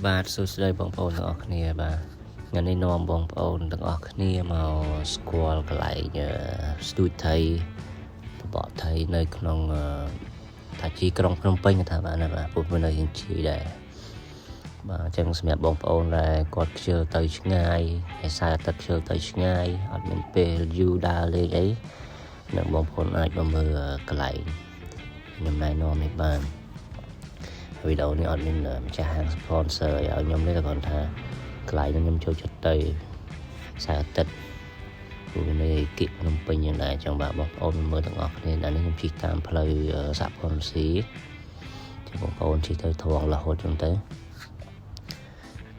បាទសួស្តីបងប្អូនទាំងអស់គ្នាបាទថ្ងៃនេះនាំបងប្អូនទាំងអស់គ្នាមកស្គាល់កន្លែងស្ទូចថៃបបថៃនៅក្នុងថាជីក្រុងភ្នំពេញថាបាទណាបាទពុទ្ធនៅយើងជីដែរបាទអញ្ចឹងសម្រាប់បងប្អូនដែលគាត់ខ្ជិលទៅឆ្ងាយហើយសារទឹកខ្ជិលទៅឆ្ងាយអត់មានពេលយូរដើរលេងអីនឹងបងប្អូនអាចមកមើលកន្លែងខ្ញុំណែនាំនេះបានវីដេអូនេះអត់មានម្ចាស់ហាង sponsor ឲ្យខ្ញុំទេតែគាត់ថាកន្លែងនេះខ្ញុំចូលចិត្តទៅសារអាទិត្យព្រោះនៅគិកភ្នំពេញយ៉ាងដែរចឹងបាទបងប្អូនមើលទាំងអស់គ្នាដល់នេះខ្ញុំជិះតាមផ្លូវសហព័ន្ធស៊ីចឹងបងប្អូនជិះទៅត្រង់រហូតចឹងទៅ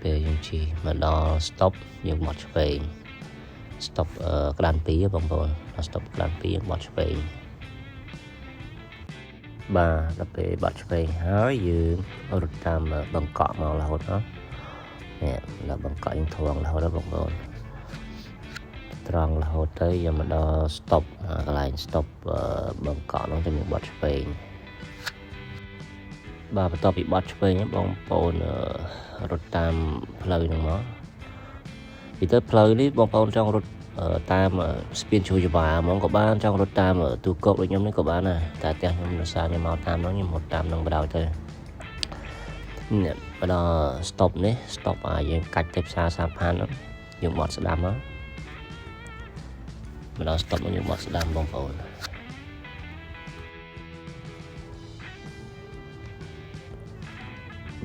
ពេលយើងជិះមកដល់ stop យើងបត់ឆ្វេង stop ក្តាន2បងប្អូន stop ក្តាន2យើងបត់ឆ្វេងបាទដល់ពេលបាត់ឆ្វេងហើយយើងរត់តាមបង្កក់មករហូតណានេះដល់បង្កក់យើងធំរហូតដល់បងប្អូនត្រង់រហូតទៅយើងមកដល់ stop កន្លែង stop បង្កក់នោះទៅយើងបាត់ឆ្វេងបាទបន្ទាប់ពីបាត់ឆ្វេងបងប្អូនរត់តាមផ្លូវហ្នឹងមកពីទៅផ្លូវនេះបងប្អូនចង់រត់តាមស្ពានជ្រោយចវាហ្មងក៏បានចង់រត់តាមទូកុកដូចខ្ញុំនេះក៏បានដែរតែផ្ទះខ្ញុំរសារខ្ញុំមកតាមនោះខ្ញុំរត់តាមនឹងបដ ாய் ទៅនេះមកដល់ stop នេះ stop យើងកាច់ទៅផ្សារសាផានយើងបត់ស្ដាំមកដល់ stop នោះយើងបត់ស្ដាំបងប្អូន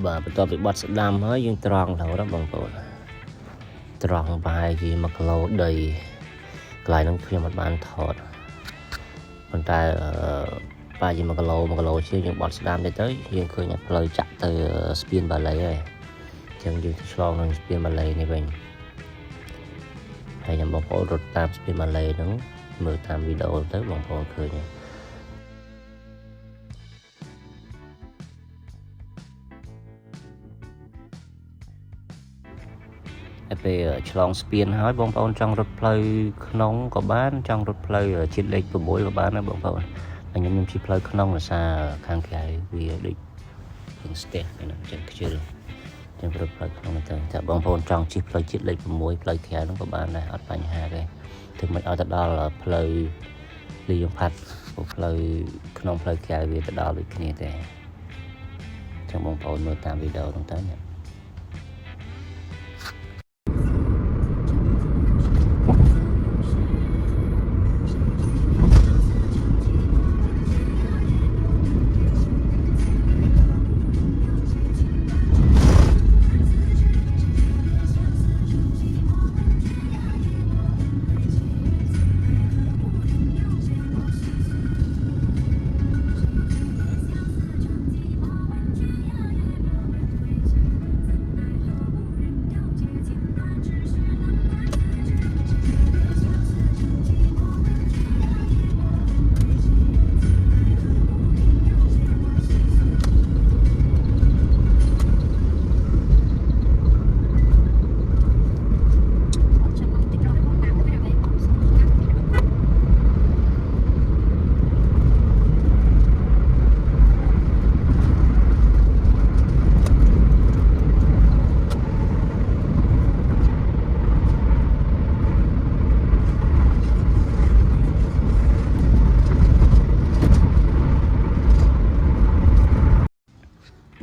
បាទបន្ទាប់ពីបត់ស្ដាំហើយយើងត្រង់រហូតដល់បងប្អូនត្រង់ប្រហែលជា1គីឡូដីកន្លែងហ្នឹងខ្ញុំអត់បានថតប៉ុន្តែប្រហែលជា1គីឡូជាងយើងបត់ស្ដាំទៅយើងឃើញផ្លូវចាក់ទៅស្ពានបាលីហើយអញ្ចឹងយើងឆ្លងនឹងស្ពានបាលីនេះវិញហើយខ្ញុំបងប្អូនរត់តាមស្ពានបាលីហ្នឹងមើលតាមវីដេអូទៅបងប្អូនឃើញពេលឆ្លងស្ពានហើយបងប្អូនចង់រត់ផ្លូវក្នុងក៏បានចង់រត់ផ្លូវជាតិលេខ6ក៏បានដែរបងប្អូនតែខ្ញុំជិះផ្លូវក្នុងភាសាខាងក្រៅវាដូចជាងស្ទះហ្នឹងចឹងខ្ជិលចឹងរត់ផ្លូវក្នុងទៅតែបងប្អូនចង់ជិះផ្លូវជាតិលេខ6ផ្លូវក្រៅហ្នឹងក៏បានដែរអត់បញ្ហាទេถึงមិនឲ្យទៅដល់ផ្លូវលីយ៉ុងផាត់ផ្លូវក្នុងផ្លូវក្រៅវាទៅដល់ដូចគ្នាទេចឹងបងប្អូនមើលតាមវីដេអូហ្នឹងទៅណា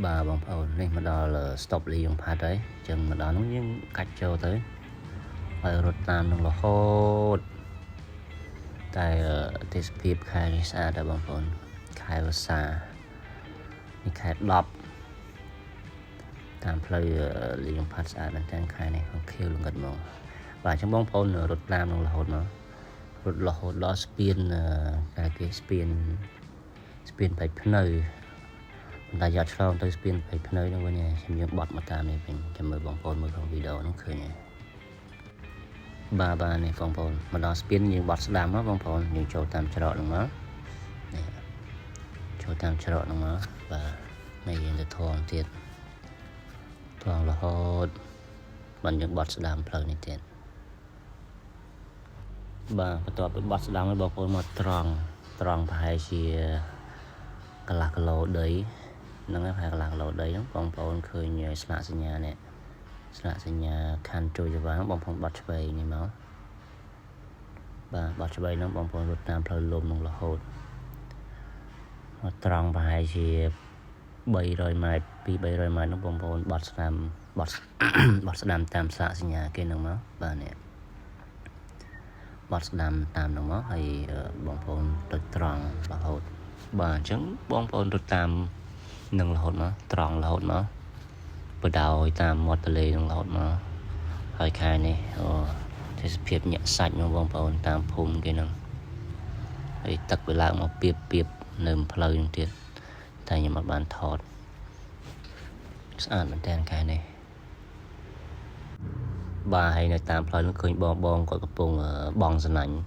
បាទបងប្អូននេះមកដល់ stop លីយ៉ុងផាត់ហើយអញ្ចឹងមកដល់នោះយើងកាច់ចូលទៅហើយរត់តាមនឹងរហូតតែទេសភាពខែនេះស្អាតដែរបងប្អូនខែវស្សានេះខែ10តាមផ្លូវលីយ៉ុងផាត់ស្អាតមែនតើខែនេះខៀវល្ងឹតហ្មងបាទអញ្ចឹងបងប្អូនរត់តាមនឹងរហូតមករត់រហូតដល់ស្ពានគេស្ពានបៃភ្នៅតែយកឆ្លងទៅស្ពានបៃភ្នៅហ្នឹងវិញខ្ញុំយើងបត់មកតាមនេះវិញចាំមើលបងប្អូនមើលក្នុងវីដេអូហ្នឹងឃើញហើយបាទនេះបងប្អូនមកដល់ស្ពានយើងបត់ស្ដាំមកបងប្អូនយើងចូលតាមច្រកហ្នឹងមកនេះចូលតាមច្រកហ្នឹងមកបាទហើយយើងទៅធំទៀតធំរហូតបានយើងបត់ស្ដាំផ្លូវនេះទៀតបាទបន្ទាប់ពីបត់ស្ដាំហើយបងប្អូនមកត្រង់ប្រហែលជាកន្លះគីឡូដី nâng áp hạt lạc lầu đấy bong bóng khơi nhờ sạ sinh nhà khăn trôi cho vắng bong bóng bọt bay này máu và bọt bay nó bong bóng Việt Nam phơi lùm nông là hột tròn bài thì bay rồi mai nó bong bóng bọt đam tam sạ sinh nhà kia nông máu và nè bọt đam tam nông máu hay bong bóng được tròn là hột và chứng bong bóng được tam nông là hột nó tròn là hột nó bữa đầu tam một tele nông là hột nó hơi khai này thì phiệp nhẹ sạch nó bong bóng tam phum kia nông hay tắc về lại một piệp nêm phơi trong tiệt thay như một bàn thọt ăn mình đen cái này bà hay là tam phơi nó khơi bong có cái bông bong sân ảnh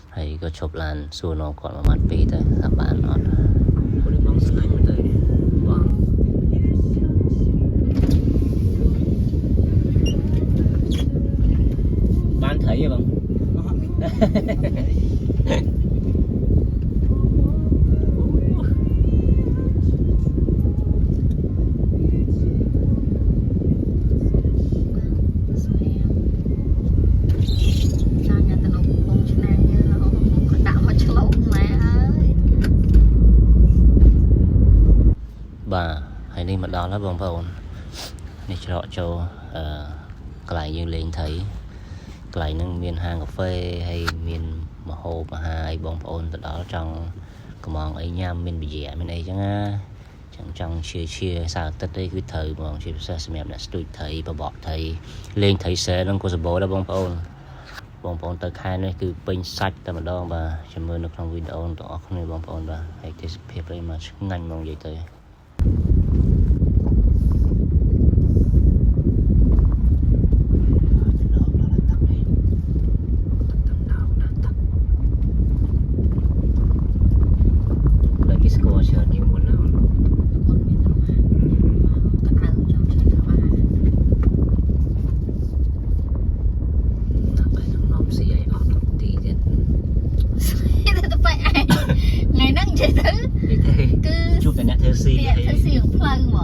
hay có chụp làn xua nó còn mà mặt pi thôi các bạn nó có đi bong sân ảnh tới bạn thấy vậy không bà hãy đi mặt đó là bông bồn đi cho cái lại như lên thấy cái lại nâng miền hàng cà phê hay miền mà hồ mà hai bông bồn từ đó trong cái món ấy nhâm miền bị dẻ miền ấy chẳng trong chia sao tất đây cái thời món chia sẻ xem em đã tụi thấy và bỏ thấy lên thấy xe nó có sự bố đó bông bồn tới khai này cứ pin sạch tại mà đó và cho mưa được trong video đó không nên bông bồn và hãy tiếp tục đây mà ngành mong vậy tới chụp cái nhạc thơ si của Plân mà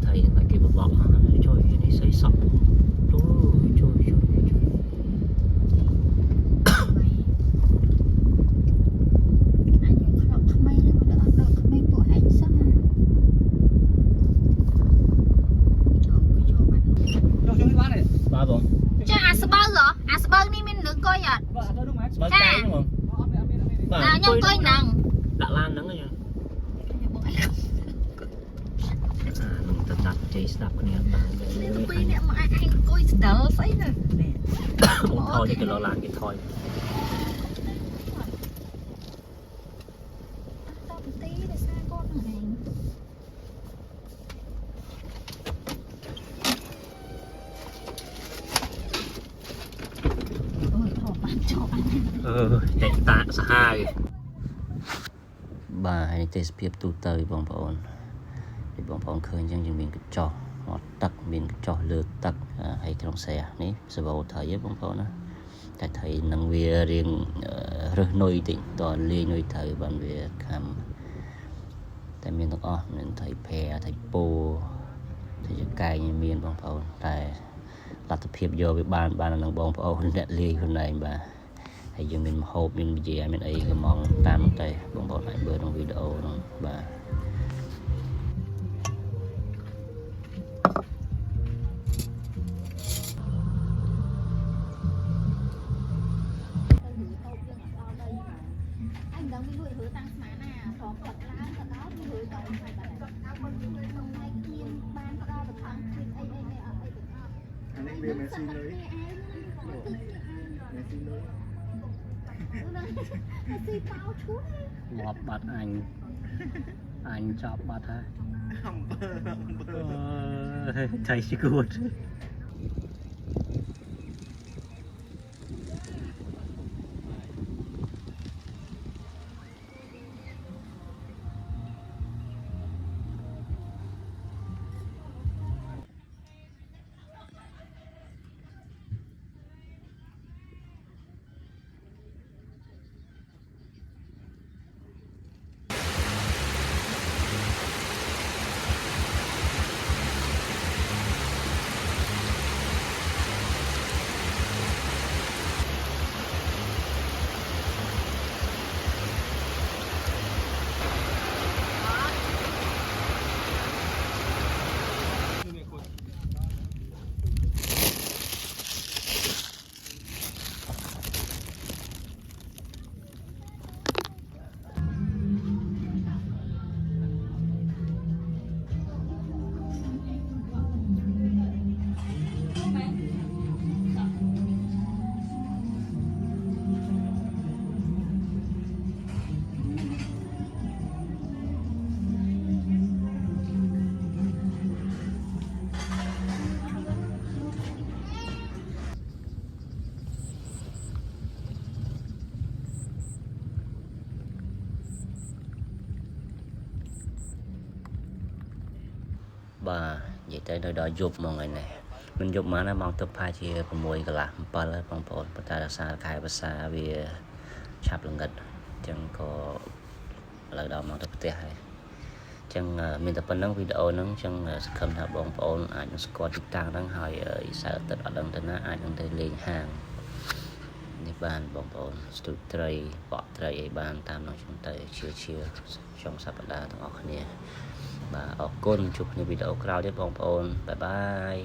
thầy phải kêu một bọc trời này xây sọc trời ba bông chứ Asper ní mình được coi à ba cái đúng không à nhưng coi nằng đã lan nắng rồi đặt chơi snap cái này nên bây giờ mà anh coi đỡ phải nè không thôi thì lo làm cái thôi để tạ hai bà hay test phiệp tu tới bong bóng thì bong bóng khơi nhưng mình cứ cho họ tắc mình cứ cho lượt tắc hay trong xe ní sẽ vào thời với bong bóng đó thấy năng việc riêng rất nổi tiếng toàn liên nổi thời bằng việc làm tại miền Bắc nên thấy phe thấy po thấy cài như miền bong bóng tại là tập hiệp vô với ban là năng bong bóng để liênคนnày bà hay giờ mình hộp mình gì mình ấy cái món tam tay bong bóng lại bữa trong video đó bà một bát anh chọc bát ha thấy chị good បាទនិយាយទៅនៅដល់យប់ហ្មងហើយនេះមិនយប់មកណាមកទឹកផាជា6កន្លះ7ហើយបងប្អូនប៉ុន្តែរសារខែភាសាវាឆាប់ល្ងិតអញ្ចឹងក៏ឥឡូវដល់មកទៅផ្ទះហើយអញ្ចឹងមានតែប៉ុណ្្នឹងវីដេអូហ្នឹងអញ្ចឹងសង្ឃឹមថាបងប្អូនអាចនឹងស្គាល់ទីតាំងហ្នឹងហើយសៅរ៍អាទិត្យអត់ដឹងទៅណាអាចនឹងទៅលេងហាងនេះបានបងប្អូនស្ទូចត្រីបកត្រីអីបានតាមនោះខ្ញុំទៅជាចុងសប្តាហ៍ទាំងអស់គ្នាបាទអរគុណជួបគ្នាវីដេអូក្រោយទៀតបងប្អូនបាយបាយ